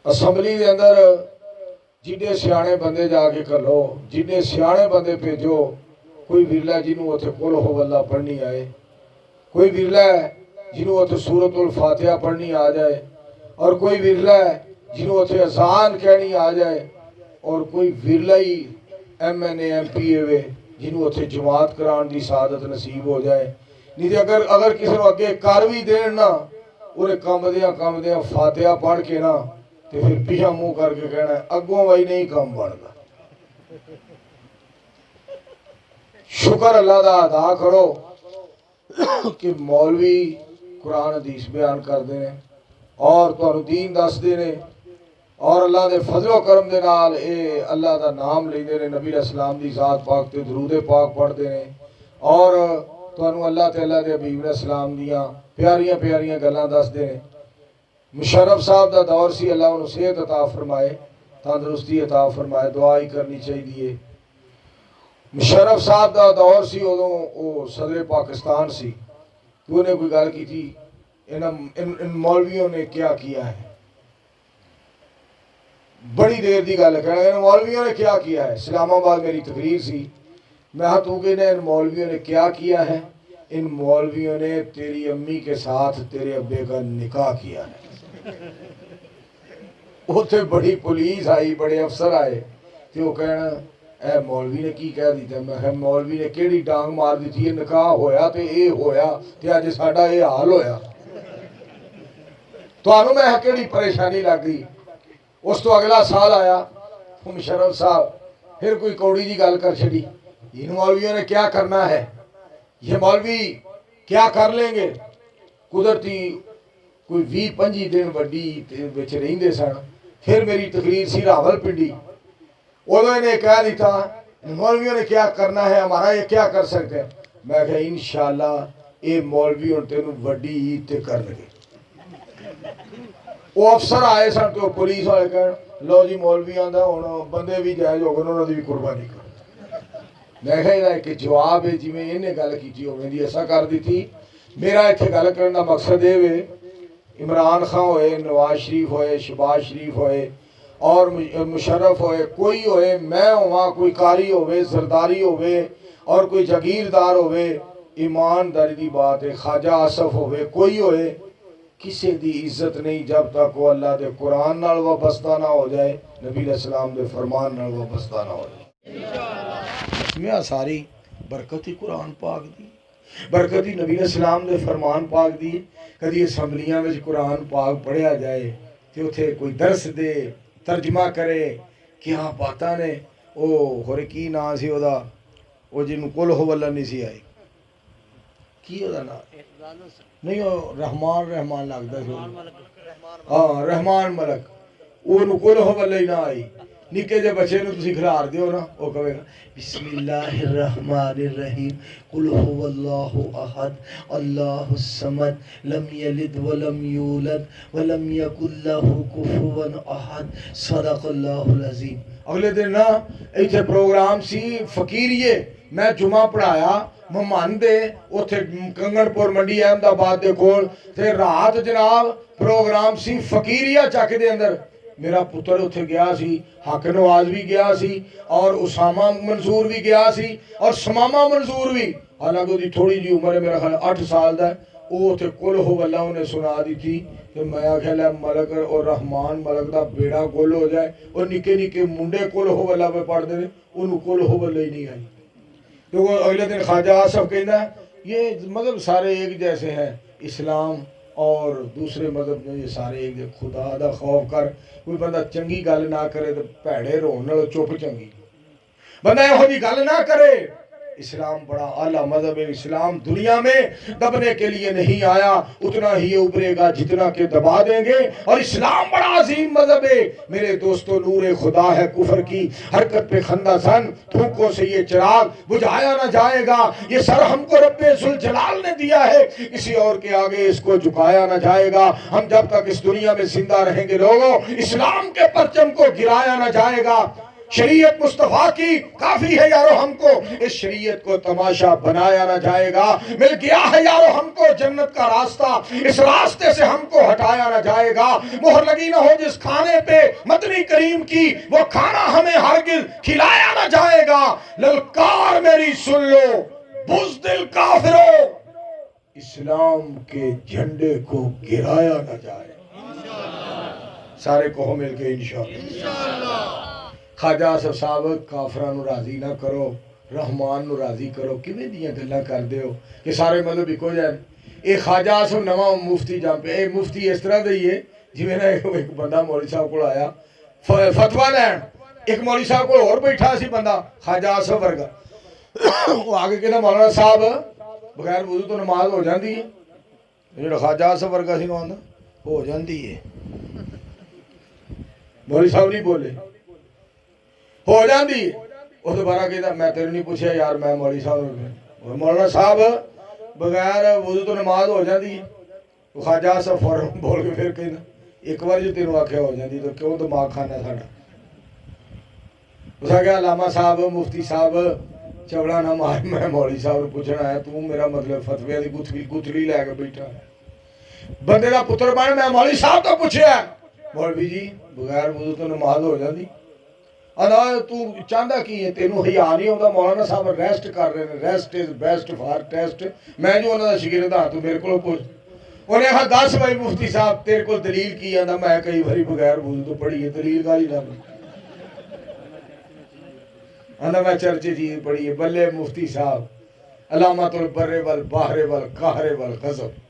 Assembly دے اندر جنہیں سیانے بندے جا کے کر لو، جنہیں سیانے بندے بھیجو، کوئی ورلا جنہوں اتنے قل ہو اللہ پڑھنی آئے، کوئی ورلا ہے جنہوں اتنے سورۃ الفاتحہ پڑھنی آ جائے، اور کوئی ورلا ہے جنہوں اتنے اذان کہنی آ جائے، اور کوئی ورلا ہی M N A M P A وے جنہوں اتنے جماعت کران دی سعادت نصیب ہو جائے۔ نہیں تو اگر کسی نے اگے کر بھی دین نا، انہیں کم دیاں فاتحہ پڑھ کے نا تو پھر پیچھا منہ کر کے کہنا ہے اگوں وہی نہیں کم بڑھتا۔ شکر اللہ دا ادا کرو کہ مولوی قرآن حدیث بیان کر دے اور تانوں دین دس دے نے، اور اللہ دے فضل و کرم دے نال اے اللہ دا نام لیندے نے، نبی علیہ السلام دی ذات پاک تے درود پاک پڑھ دے نے، اور تانوں اللہ تعالیٰ دے حبیب علیہ السلام دیاں پیاریاں پیاریاں گلاں دس دے نے۔ مشرف صاحب دا دور سی، اللہ انہوں صحت عطا فرمائے، تندرستی عطا فرمائے، دعا ہی کرنی چاہیے۔ مشرف صاحب دا دور سی، ادوں صدر پاکستان سی، تو انہیں کوئی گل کی تھی ان مولویوں نے کیا کیا ہے، بڑی دیر دی گل کہنا ان مولویوں نے کیا کیا ہے۔ اسلام آباد میری تقریر سی، میں تو کہنا ان مولویوں نے کیا کیا ہے، ان مولویوں نے تیری امی کے ساتھ تیرے ابے کا نکاح کیا ہے۔ اتنے بڑی پولیس آئی، بڑے افسر آئے، تو وہ کہنا اے مولوی نے کی کہہ دیتا ہے؟ میں کہا مولوی نے کیڑی ڈانگ مار دی تھی، یہ نکاح ہویا تے اے ہویا تے اج ساڈا اے حال ہویا، تو آنو میں کیڑی پریشانی لگ گئی۔ اس تو اگلا سال آیا مشرف صاحب پھر کوئی کوڑی جی گل کر چھڑی، ان مولویوں نے کیا کرنا ہے، یہ مولوی کیا کر لیں گے۔ قدرتی کوئی 20-25 دن وڈی بچ رہندے سن۔ پھر میری تقریر سی راول پنڈی، انہوں نے کہہ دیتا مولویوں نے کیا کرنا ہے، ہمارا یہ کیا کر سکتے ہیں۔ میں کہا انشاءاللہ اے مولوی ہن تینوں وڈی عید تے کر لگے۔ وہ افسر آئے سن تو پولیس والے کہن لو جی مولوی آندا ہن بندے بھی جائز ہو گئے، انہوں نے بھی قربانی کر۔ میں کہا یہ کہ جواب ہے جی میں انہیں گل کی ہوگی دی ایسا کر دی تھی۔ میرا اتنے گل کرنے کا مقصد یہ ہے عمران خان ہوئے، نواز شریف ہوئے، شہباز شریف ہوئے اور مشرف ہوئے، کوئی ہوئے، میں ہوا، کوئی قاری ہوئے، زرداری ہوئے اور کوئی جاگیردار ہوئے، ایمانداری دی بات ہے، خواجہ آصف ہوئے، کوئی ہوئے، کسی دی عزت نہیں جب تک وہ اللہ دے قرآن نال وابستہ نہ ہو جائے، نبی علیہ السلام دے فرمان نال وابستہ نہ ہو جائے۔ میں ساری برکت ہی قرآن پاک دی، برکت ہی نبی علیہ السلام دے فرمان پاک دی۔ کدی اسمبلیاں میں قرآن پاک پڑھیا جائے تو اتھے کوئی درس دے، ترجمہ کرے، کیا باتاں نے۔ او ہورے کی نام سی دا، او جنہوں قل ہو اللہ نہیں سی آئی، کی دا نام نہیں، رحمان لگتا سی، ہاں رحمان ملک، وہ قل ہو اللہ ہی نہ آئی۔ نکے جے بچے نو تسی کھلار دیو نا، وہ کہے گا بسم اللہ الرحمن الرحیم قل هو اللہ احد اللہ الصمد لم یلد ولم یولد ولم یکن لہ کفوا احد صدق اللہ العظیم۔ اگلے دن نا ایتھے پروگرام سی فقیریے، میں جمعہ پڑھایا مہمان دے اتھے کنگن پور منڈی احمد آباد دے کول، تے رات جناب پروگرام سی فقیریہ چک دے اندر۔ میرا پتر اتھے گیا سی، حق نواز بھی گیا سی، اور اسامہ منصور بھی گیا سی، اور سمامہ منصور بھی، حالانکہ دی تھوڑی جی عمر ہے، میرا خیال 8 سال دا ہے، وہ اتھے قل ہو اللہ انہیں سنا دی تھی کہ میں خیال ہے ملک اور رحمان ملک دا بیڑا قل ہو جائے، اور نکے نکے منڈے قل ہو اللہ پہ پڑھ دے، انہوں قل ہو اللہ ہی نہیں آئی۔ تو اگلے دن خواجہ آصف کہنا ہے یہ مذہب سارے ایک جیسے ہیں، اسلام اور دوسرے مذہب میں یہ سارے ایک جیسے، خدا دا خوف کر، کوئی بندہ چنگی گل نہ کرے تو پیڑے رون نال چپ چنگی، بندہ یہ جی گل نہ کرے۔ اسلام بڑا اعلیٰ مذہب ہے، اسلام دنیا میں دبنے کے لیے نہیں آیا، اتنا ہی ابھرے گا جتنا کہ دبا دیں گے، اور اسلام بڑا عظیم مذہب ہے میرے دوستو، نور خدا ہے کفر کی حرکت پہ خندہ زن، تھوکوں سے یہ چراغ بجھایا نہ جائے گا، یہ سر ہم کو رب ذوالجلال نے دیا ہے، کسی اور کے آگے اس کو جھکایا نہ جائے گا۔ ہم جب تک اس دنیا میں زندہ رہیں گے لوگوں، اسلام کے پرچم کو گرایا نہ جائے گا۔ شریعت مصطفیٰ کی کافی ہے یارو ہم کو، اس شریعت کو تماشا بنایا نہ جائے گا، مل گیا ہے یارو ہم کو جنت کا راستہ، اس راستے سے ہم کو ہٹایا نہ جائے گا، مہر لگی نہ ہو جس کھانے پہ مدنی کریم کی، وہ کھانا ہمیں ہرگز کھلایا نہ جائے گا، للکار میری سن لو بزدل کافرو، اسلام کے جھنڈے کو گرایا نہ جائے، سارے کہو مل کے انشاءاللہ۔ خواجہ آصف صاحب کافرانو راضی نہ کرو، رحمان نو راضی کرو، کیویں دیاں گلاں کر دیو کہ سارے مطلب ایکو جائے۔ اے خواجہ آصف نواں مفتی جان پہ، اے مفتی اس طرح دے ہے جویں نا ایک بندہ مولوی صاحب کو آیا فتویٰ لین، ایک مولوی صاحب کو اور بیٹھا سی بندہ خواجہ آصف ورگا، وہ آگے کہنا مولانا صاحب بغیر وضو تو نماز ہو جاندی ہے، جو خواجہ آصف ورگا سی نواں ہو جاندی ہے، مولوی صاحب نہیں بولے ہو جاندی، وہ دوبارہ کہتا میں تیرے نہیں پوچھا یار، میں مولوی صاحب مولانا صاحب بغیر وضو تو نماز ہو جاندی ہے، وہ خواجہ صاحب فوراً بول کے پھر کہنا ایک بار جو تینوں آکھیا ہو جاندی تو کیوں دماغ کھانا ساڑا، اس نے کہا علامہ صاحب مفتی صاحب چوڑا نہ مار، میں مولوی صاحب پوچھنا ہے، تو میرا مطلب فتویٰ دی گتھری لے کے بیٹھا بندے دا پتر بن، میں مولوی صاحب تو پوچھیا مولوی جی بغیر وضو تو نماز ہو جاندی، انا تو چاہتا کی ہے تینوں حیا نہیں ہوتا، مولانا صاحب ریسٹ کر رہے ہیں، rest is best for test, میں جو انہوں نے شاگرد ہاں تو میرے کو پوچھ، انہیں کہا 10 بھائی مفتی صاحب تیرے کو دلیل کی ہے، میں کئی بھری بغیر وضو تو پڑھی ہے، دلیل گالی نہ میں چرچے چیز پڑھی ہے، بلے مفتی صاحب علامت البر والبحر والقہر والغضب،